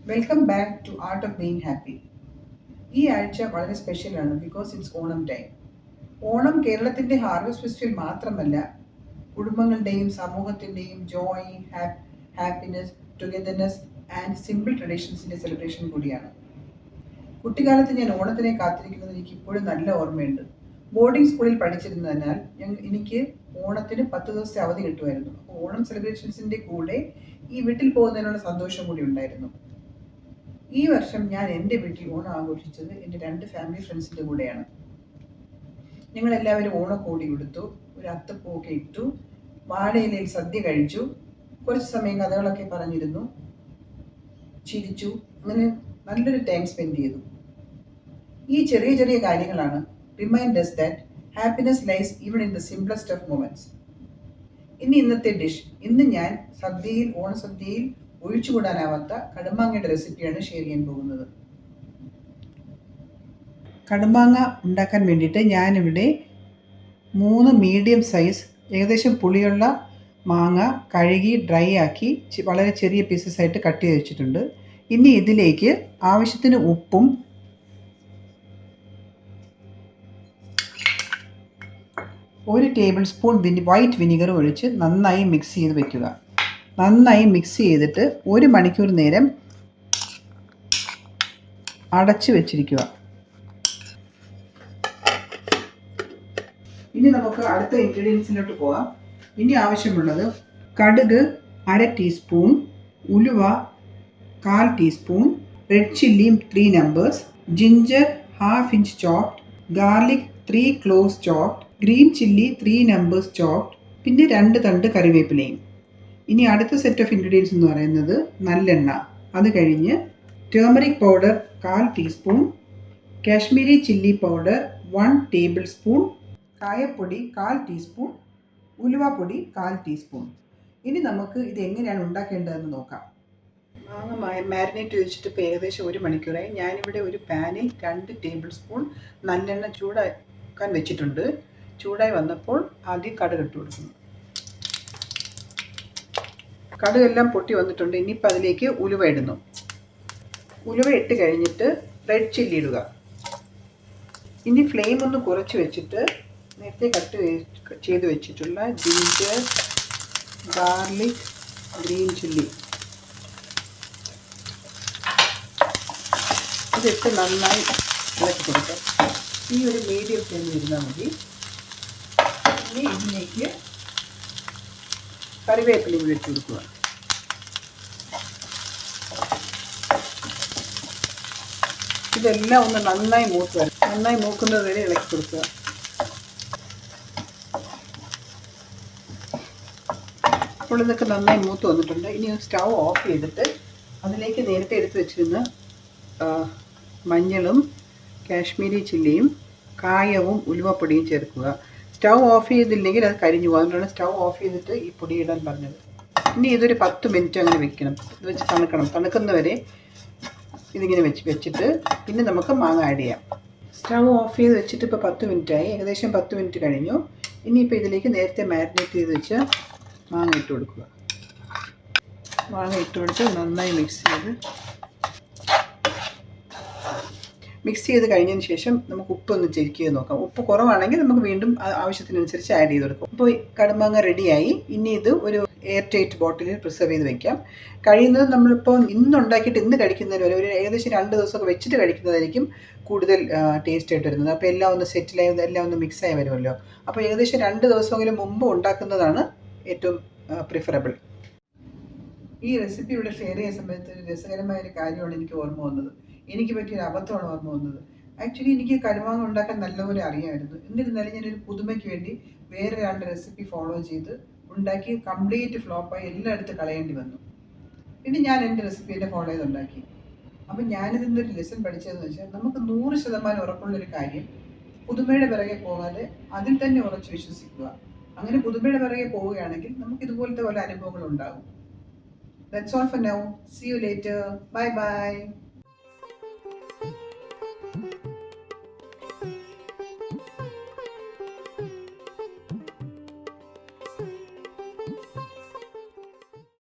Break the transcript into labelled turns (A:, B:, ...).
A: Welcome back to art of being happy. ഈ ആഴ്ച വളരെ സ്പെഷ്യലാണ് because it's Onam time. Onam കേരളത്തിൻ്റെ ഹാർവസ്റ്റ് ഫെസ്റ്റിവൽ മാത്രമല്ല, കുടുംബങ്ങളുടെയും സമൂഹത്തിൻ്റെയും joy, happiness, togetherness and simple ട്രഡീഷൻസിൻ്റെ സെലിബ്രേഷൻ കൂടിയാണ്. കുട്ടിക്കാലത്ത് ഞാൻ ഓണത്തിനെ കാത്തിരിക്കുന്നത് എനിക്ക് ഇപ്പോഴും നല്ല ഓർമ്മയുണ്ട്. ബോർഡിംഗ് സ്കൂളിൽ പഠിച്ചിരുന്നതിനാൽ എനിക്ക് ഓണത്തിന് 10 ദിവസത്തെ അവധി കിട്ടുമായിരുന്നു. അപ്പോൾ ഓണം സെലിബ്രേഷൻസിൻ്റെ കൂടെ ഈ വീട്ടിൽ പോകുന്നതിനുള്ള സന്തോഷം കൂടി ഉണ്ടായിരുന്നു. ഈ വർഷം ഞാൻ എൻ്റെ വീട്ടിൽ ഓണം ആഘോഷിച്ചത് എൻ്റെ 2 ഫാമിലി ഫ്രണ്ട്സിൻ്റെ കൂടെയാണ്. ഞങ്ങളെല്ലാവരും ഓണക്കോടി കൊടുത്തു, ഒരു അത്തപ്പൂക്കെ ഇട്ടു, വാഴയിലയിൽ സദ്യ കഴിച്ചു, കുറച്ച് സമയം കഥകളൊക്കെ പറഞ്ഞിരുന്നു, ചിരിച്ചു. അങ്ങനെ നല്ലൊരു ടൈം സ്പെൻഡ് ചെയ്തു. ഈ ചെറിയ ചെറിയ കാര്യങ്ങളാണ് remind us that happiness lies even in the simplest of moments. ഇന്നത്തെ ഡിഷ്. ഇന്ന് ഞാൻ ഓണസദ്യയിൽ ഒഴിച്ചുകൂടാനാവാത്ത കടുമാങ്ങയുടെ റെസിപ്പിയാണ് ഷെയർ ചെയ്യാൻ പോകുന്നത്. കടുമാങ്ങ ഉണ്ടാക്കാൻ വേണ്ടിയിട്ട് ഞാനിവിടെ 3 മീഡിയം സൈസ് ഏകദേശം പുളിയുള്ള മാങ്ങ കഴുകി ഡ്രൈ ആക്കി വളരെ ചെറിയ പീസസ് ആയിട്ട് കട്ട് ചെയ്ത് വെച്ചിട്ടുണ്ട്. ഇനി ഇതിലേക്ക് ആവശ്യത്തിന് ഉപ്പും 1 ടേബിൾ സ്പൂൺ വൈറ്റ് വിനിഗറും ഒഴിച്ച് നന്നായി മിക്സ് ചെയ്ത് വെക്കുക. നന്നായി മിക്സ് ചെയ്തിട്ട് 1 മണിക്കൂർ നേരം അടച്ചു വെച്ചിരിക്കുക. ഇനി നമുക്ക് അടുത്ത ഇൻഗ്രീഡിയൻസിലോട്ട് പോകാം. ഇനി ആവശ്യമുള്ളത് കടുക് 1/2 ടീസ്പൂൺ, ഉലുവ 1/4 ടീസ്പൂൺ, റെഡ് ചില്ലിയും 3 numbers, ginger 1/2 inch chopped, garlic 3 cloves chopped, green chilli 3 numbers chopped, പിന്നെ 2 തണ്ട് കറിവേപ്പിലയും. ഇനി അടുത്ത സെറ്റ് ഓഫ് ഇൻഗ്രീഡിയൻസ് എന്ന് പറയുന്നത് നല്ലെണ്ണ. അത് കഴിഞ്ഞ് turmeric powder 1/4 teaspoon, Kashmiri chilli powder 1 table spoon, കായപ്പൊടി 1/4 ടീസ്പൂൺ, ഉലുവാപ്പൊടി 1/4 ടീസ്പൂൺ. ഇനി നമുക്ക് ഇത് എങ്ങനെയാണ് ഉണ്ടാക്കേണ്ടതെന്ന് നോക്കാം. മാങ്ങ മാരിനേറ്റ് വെച്ചിട്ട് ഇപ്പോൾ ഏകദേശം 1 മണിക്കൂറായി. ഞാനിവിടെ ഒരു പാനിൽ 2 ടേബിൾ സ്പൂൺ നല്ലെണ്ണ ചൂടാക്കാൻ വെച്ചിട്ടുണ്ട്. ചൂടായി വന്നപ്പോൾ ആദ്യം കടുക് ഇട്ട് കൊടുക്കുന്നു. കടുകെല്ലാം പൊട്ടി വന്നിട്ടുണ്ട്. ഇനിയിപ്പോൾ അതിലേക്ക് ഉലുവ ഇടുന്നു. ഉലുവ ഇട്ട് കഴിഞ്ഞിട്ട് റെഡ് ചില്ലി ഇടുക. ഇനി ഫ്ലെയിം ഒന്ന് കുറച്ച് വെച്ചിട്ട് നേരത്തെ കട്ട് ചെയ്ത് വെച്ചിട്ടുള്ള ജിഞ്ചർ, ഗാർലിക്, ഗ്രീൻ ചില്ലി ഇതിട്ട് നന്നായി ഇളക്കി കൊടുക്കാം. ഈ ഒരു മീഡിയം ഫ്ലെയിമിൽ ഇരുന്നാൽ മതി. ഇനി ഇതിലേക്ക് കറിവേപ്പിലയും ഇട്ട് കൊടുക്കുക. ഇതെല്ലാം ഒന്ന് നന്നായി മൂത്ത് വരും. നന്നായി മൂക്കുന്നത് വരെ ഇളക്കി കൊടുക്കുക. അപ്പോൾ ഇതൊക്കെ നന്നായി മൂത്ത് വന്നിട്ടുണ്ട്. ഇനി സ്റ്റൗ ഓഫ് ചെയ്തിട്ട് അതിലേക്ക് നേരത്തെ എടുത്ത് വെച്ചിരുന്ന മഞ്ഞളും കാശ്മീരി ചില്ലിയും കായവും ഉലുവപ്പൊടിയും ചേർക്കുക. സ്റ്റൗ ഓഫ് ചെയ്തില്ലെങ്കിൽ അത് കരിഞ്ഞു പോകും. അതുകൊണ്ടാണ് സ്റ്റൗ ഓഫ് ചെയ്തിട്ട് ഈ പൊടി ഇടാൻ പറഞ്ഞത്. ഇനി ഇതൊരു 10 മിനിറ്റ് അങ്ങനെ വെക്കണം. ഇത് വെച്ച് തണുക്കണം. തണുക്കുന്നവരെ ഇതിങ്ങനെ വെച്ചിട്ട് പിന്നെ നമുക്ക് മാങ്ങ ആഡ് ചെയ്യാം. സ്റ്റൗ ഓഫ് ചെയ്ത് വെച്ചിട്ട് ഇപ്പോൾ 10 മിനിറ്റായി. ഏകദേശം 10 മിനിറ്റ് കഴിഞ്ഞു. ഇനിയിപ്പോൾ ഇതിലേക്ക് നേരത്തെ മാരിനേറ്റ് ചെയ്ത് വെച്ച് മാങ്ങ ഇട്ട് കൊടുക്കുക. മാങ്ങ ഇട്ട് കൊടുത്ത് നന്നായി മിക്സ് ചെയ്ത് കഴിഞ്ഞതിന് ശേഷം നമുക്ക് ഉപ്പൊന്ന് ചെക്ക് ചെയ്ത് നോക്കാം. ഉപ്പ് കുറവാണെങ്കിൽ നമുക്ക് വീണ്ടും ആവശ്യത്തിനനുസരിച്ച് ആഡ് ചെയ്ത് കൊടുക്കും. ഇപ്പോൾ കടുമാങ്ങ റെഡിയായി. ഇനി ഇത് ഒരു എയർ ടൈറ്റ് ബോട്ടിലിൽ പ്രിസർവ് ചെയ്ത് വെക്കാം. കഴിയുന്നത് നമ്മളിപ്പോൾ ഇന്നുണ്ടാക്കിയിട്ട് ഇന്ന് കഴിക്കുന്നതിന് വരെ ഒരു ഏകദേശം 2 ദിവസമൊക്കെ വെച്ചിട്ട് കഴിക്കുന്നതായിരിക്കും കൂടുതൽ ടേസ്റ്റ് ആയിട്ട് വരുന്നത്. അപ്പോൾ എല്ലാം ഒന്ന് സെറ്റിലായി എല്ലാം ഒന്ന് മിക്സായി വരുമല്ലോ. അപ്പോൾ ഏകദേശം 2 ദിവസമെങ്കിലും മുമ്പ് ഉണ്ടാക്കുന്നതാണ് ഏറ്റവും പ്രിഫറബിൾ. ഈ റെസിപ്പി ഇവിടെ ഷെയർ ചെയ്യുന്ന സമയത്ത് ഒരു രസകരമായ ഒരു കാര്യമാണ് എനിക്ക് ഓർമ്മ വന്നത്. എനിക്ക് പറ്റിയൊരു അബദ്ധമാണ് ഓർമ്മ വന്നത്. ആക്ച്വലി എനിക്ക് കടുമാങ്ങ ഉണ്ടാക്കാൻ നല്ലപോലെ അറിയാമായിരുന്നു. എന്നിരുന്നാലും ഞാനൊരു പുതുമയ്ക്ക് വേണ്ടി വേറെ 2 റെസിപ്പി ഫോളോ ചെയ്ത് ഉണ്ടാക്കി കംപ്ലീറ്റ് ഫ്ലോപ്പായി എല്ലായിടത്തും കളയേണ്ടി വന്നു. പിന്നെ ഞാൻ എൻ്റെ റെസിപ്പി ഫോളോ ചെയ്തുണ്ടാക്കി. അപ്പം ഞാനിതിൻ്റെ ഒരു ലെസൺ പഠിച്ചതെന്ന് വെച്ചാൽ നമുക്ക് 100% ഉറപ്പുള്ളൊരു കാര്യം പുതുമയുടെ പിറകെ പോകാതെ അതിൽ തന്നെ ഉറച്ച് വിശ്വസിക്കുക. അങ്ങനെ പുതുമയുടെ പിറകെ പോവുകയാണെങ്കിൽ നമുക്ക് ഇതുപോലത്തെ പല അനുഭവങ്ങൾ ഉണ്ടാകും. That's all for now. See you later. Bye bye.